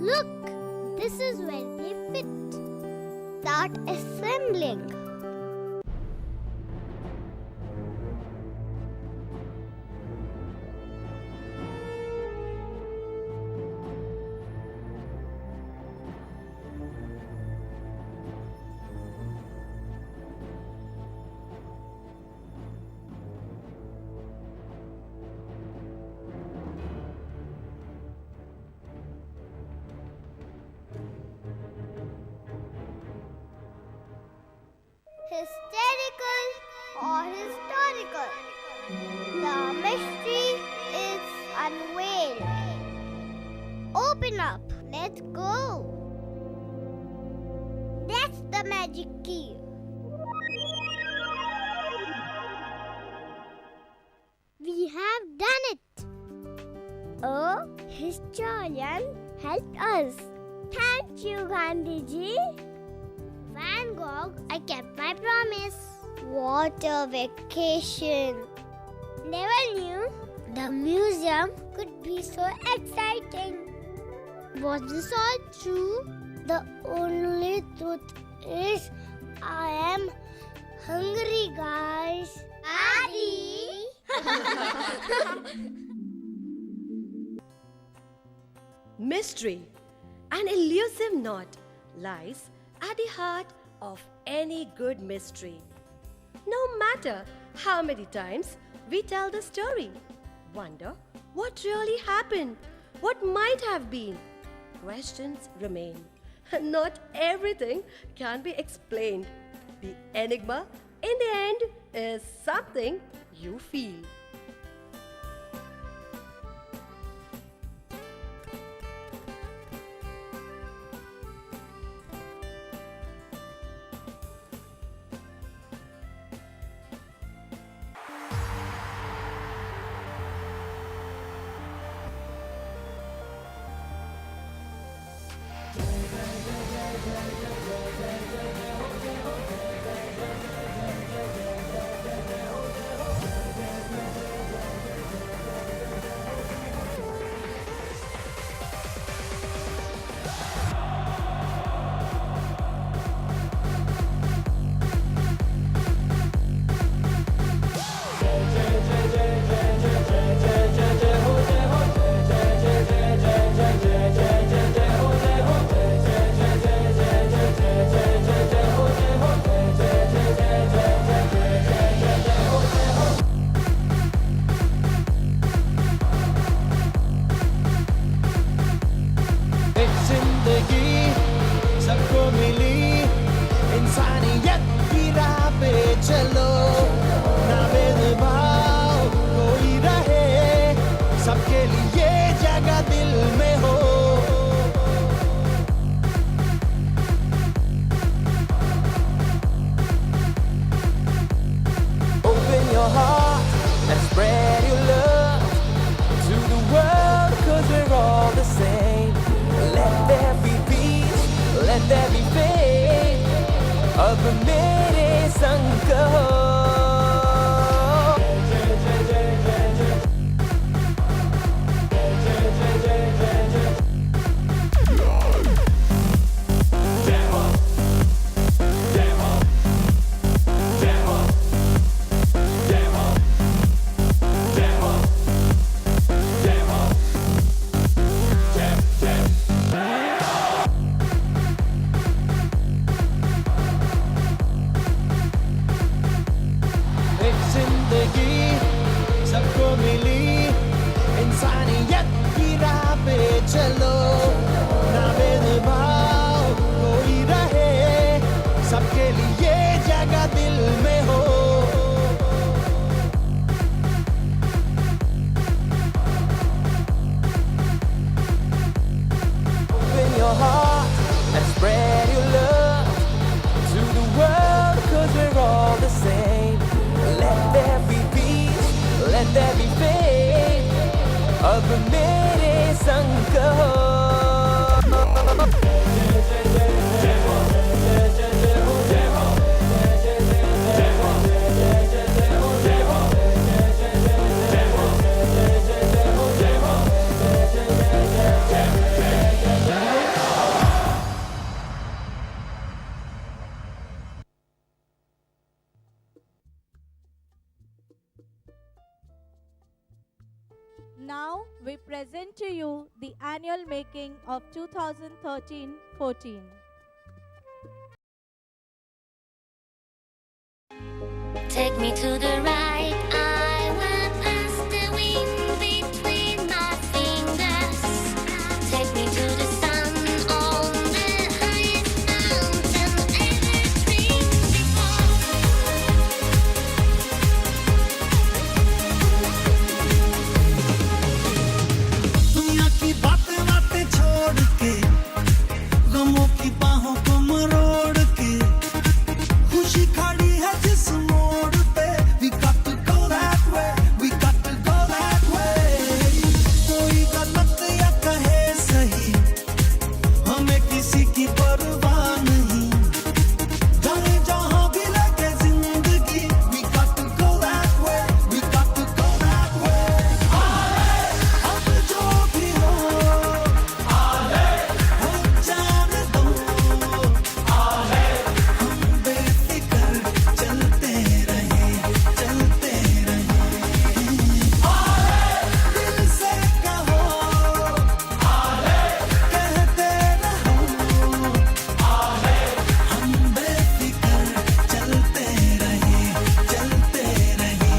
Look, this is where they fit. Start assembling. Hysterical or historical? The mystery is unveiled. Open up. Let's go. That's the magic key. We have done it. A historian helped us. Thank you, Gandhiji. Van Gogh, I kept my promise. What a vacation. Never knew the museum could be so exciting. Was this all true? The only truth is I am hungry, guys. Daddy! Mystery, an elusive knot, lies at the heart of any good mystery. No matter how many times we tell the story, wonder what really happened, what might have been. Questions remain. Not everything can be explained. The enigma, in the end, is something you feel. ये जगह दिल में हो. Open your heart and spread your love to the world, 'cause we're all the same. Let there be peace, let there be faith. अब मेरे संग कहो. एक जिंदगी सबको मिली, इंसानियत की राह पे चलो. ना भेदभाव कोई रहे, सबके लिए जगह दिल में हो. Open your heart and spread your love to the world, 'cause we're all the same. Let there be peace, let there be faith. अब मेरे संग कहो. Now we present to you the annual making of 2013-14. Take me to the right, I will pass the wind between my fingers. Take me to the sun on the highest mountain ever dreamed before. दुनिया की बातें बातें छोड़ के, गमों की बाहों को मरोड़ के, खुशी खड़ी है जिस मोड़ पे. We got to go that way, we got to go that way. कोई गलत या कहे सही, हमें किसी की परवाह नहीं. जाने जहां भी लगे जिंदगी, we got to go that way, we got to go that way. अब जो भी हो, हो जाने दो. हम बेफिक्र चलते रहे, चलते रहे. दिल से कहो, कहते रहो. हम बेफिक्र चलते रहे, चलते रहे.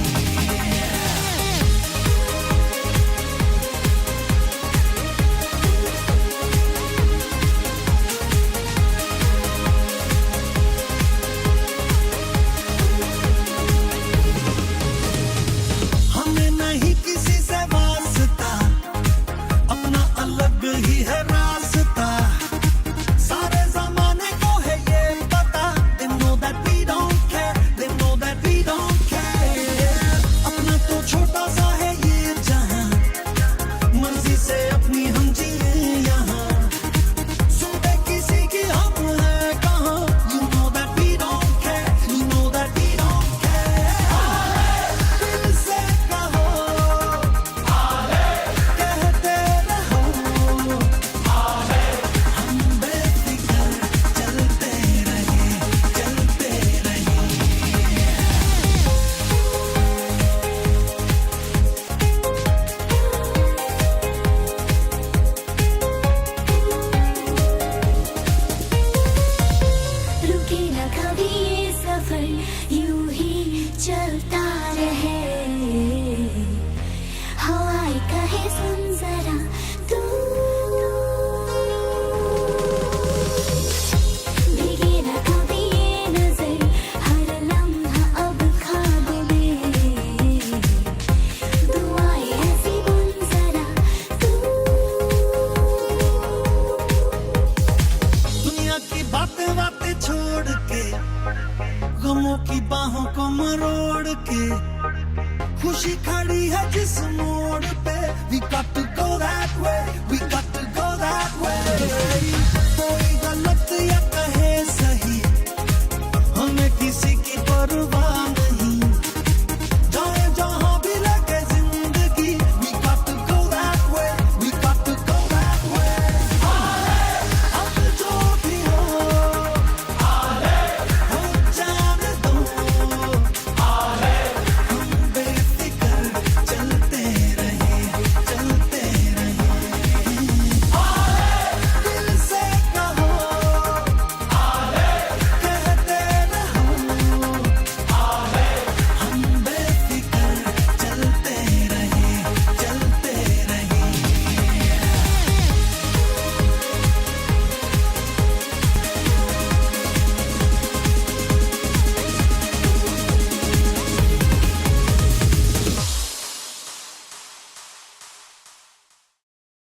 हमें नहीं किसी से वास्ता, अपना अलग ही है रास्ता. सारे जमाने को है ये पता, they know that we don't care, they know that we don't care. अपना तो छोटा सा है ये जहां, मर्जी से अपनी